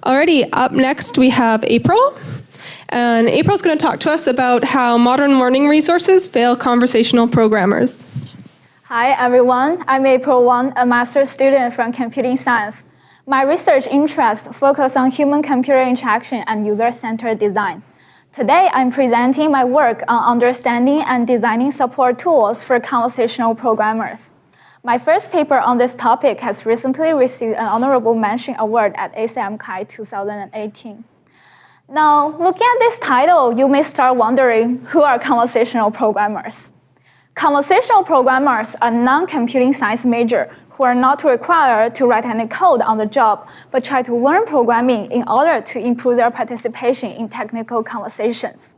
Alrighty, up next we have April. And April's going to talk to us about how modern learning resources fail conversational programmers. Hi everyone, I'm April Wang, a master's student from computing science. My research interests focus on human-computer interaction and user-centered design. Today, I'm presenting my work on understanding and designing support tools for conversational programmers. My first paper on this topic has recently received an honorable mention award at ACM-CHI 2018. Now, looking at this title, you may start wondering, who are conversational programmers? Conversational programmers are non-computing science majors who are not required to write any code on the job, but try to learn programming in order to improve their participation in technical conversations.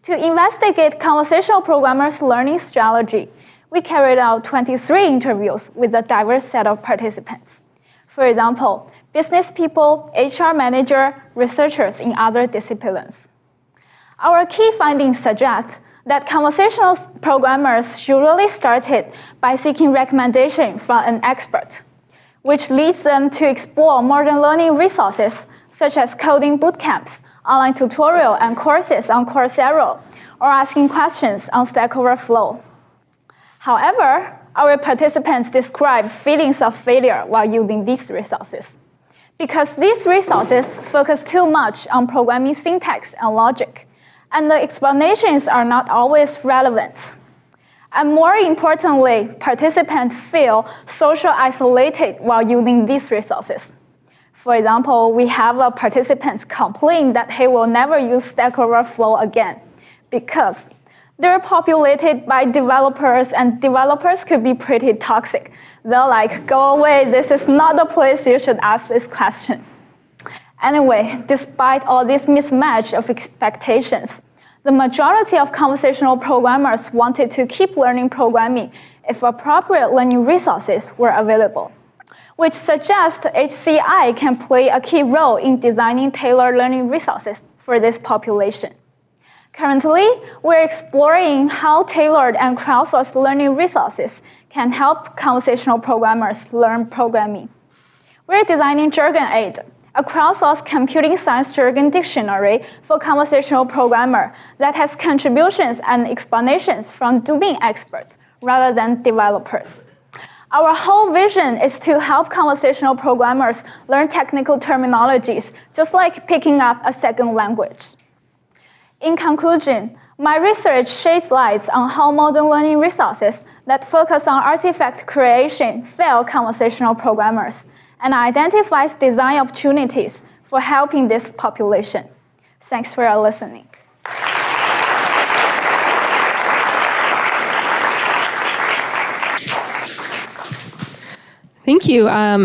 To investigate conversational programmers' learning strategy, we carried out 23 interviews with a diverse set of participants. For example, business people, HR manager, researchers in other disciplines. Our key findings suggest that conversational programmers usually started by seeking recommendation from an expert, which leads them to explore modern learning resources such as coding bootcamps, online tutorial and courses on Coursera, or asking questions on Stack Overflow. However, our participants describe feelings of failure while using these resources, because these resources focus too much on programming syntax and logic, and the explanations are not always relevant. And more importantly, participants feel social isolated while using these resources. For example, we have a participant complain that he will never use Stack Overflow again because they're populated by developers, and developers could be pretty toxic. They're like, go away, this is not the place you should ask this question. Anyway, despite all this mismatch of expectations, the majority of conversational programmers wanted to keep learning programming if appropriate learning resources were available, which suggests HCI can play a key role in designing tailored learning resources for this population. Currently, we're exploring how tailored and crowdsourced learning resources can help conversational programmers learn programming. We're designing Jargon Aid, a crowdsourced computing science jargon dictionary for conversational programmer that has contributions and explanations from domain experts rather than developers. Our whole vision is to help conversational programmers learn technical terminologies, just like picking up a second language. In conclusion, my research sheds light on how modern learning resources that focus on artifact creation fail conversational programmers, and identifies design opportunities for helping this population. Thanks for your listening. Thank you. I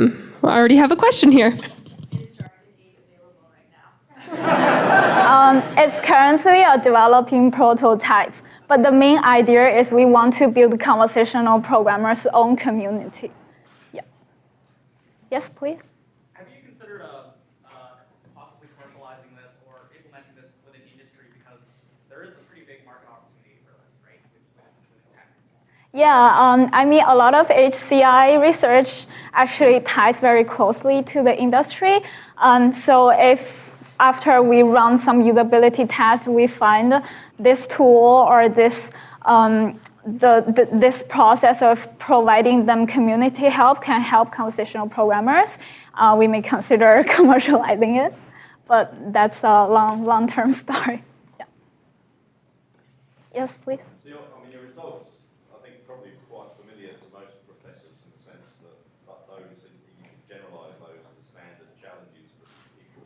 already have a question here. It's currently a developing prototype, but the main idea is we want to build conversational programmers' own community. Yeah. Yes, please. Have you considered possibly commercializing this or implementing this within industry, because there is a pretty big market opportunity for this, right, with tech? Yeah, I mean, a lot of HCI research actually ties very closely to the industry. So if after we run some usability tests, we find this tool or this this process of providing them community help can help conversational programmers, we may consider commercializing it, but that's a long-term story. Yeah. Yes, please. So your results, I think, probably quite familiar to most professors in the sense that those, you can generalize those to standard challenges for people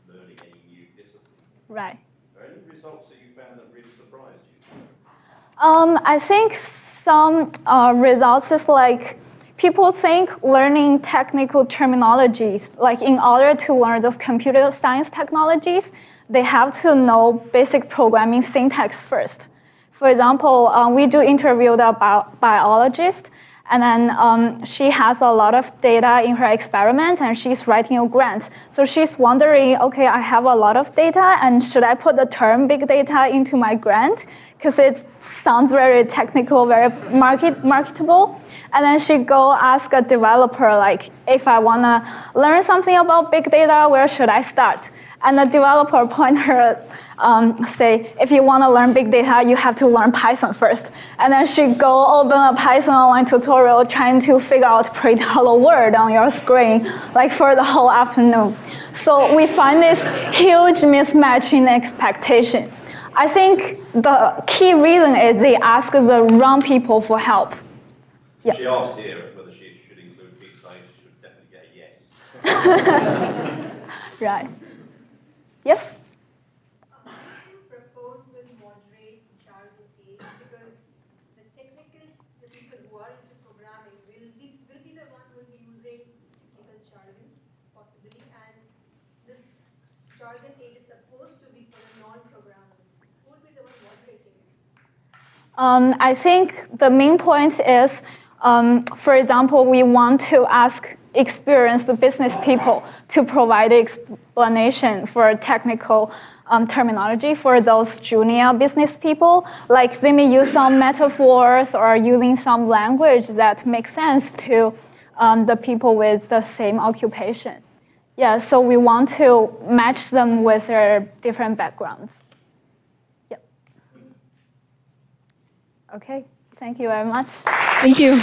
learning any new discipline. Right. Are there any results that you found that really surprised you? I think some results is like people think learning technical terminologies, like in order to learn those computer science technologies, they have to know basic programming syntax first. For example, we do interview the biologist, and then she has a lot of data in her experiment, and she's writing a grant. So she's wondering, okay, I have a lot of data, and should I put the term big data into my grant? Because it's sounds very technical, very marketable. And then she go ask a developer, like, if I want to learn something about big data, where should I start? And the developer point her, say, if you want to learn big data, you have to learn Python first. And then she go open a Python online tutorial trying to figure out print hello world on your screen, like for the whole afternoon. So we find this huge mismatch in expectation. I think the key reason is they ask the wrong people for help. Yeah. She asked here whether she should include big data, she should definitely get a yes. Right. Yes? Propose with moderate jargon age because the people who are into programming will be the one who will be using technical jargons possibly, and this jargon age is supposed to be for a non-programmer. Who will be the one moderating it? I think the main point is, for example, we want to ask experienced business people to provide explanation for technical terminology for those junior business people. Like they may use some metaphors or using some language that makes sense to the people with the same occupation. Yeah, so we want to match them with their different backgrounds. Yep. Okay, thank you very much. Thank you.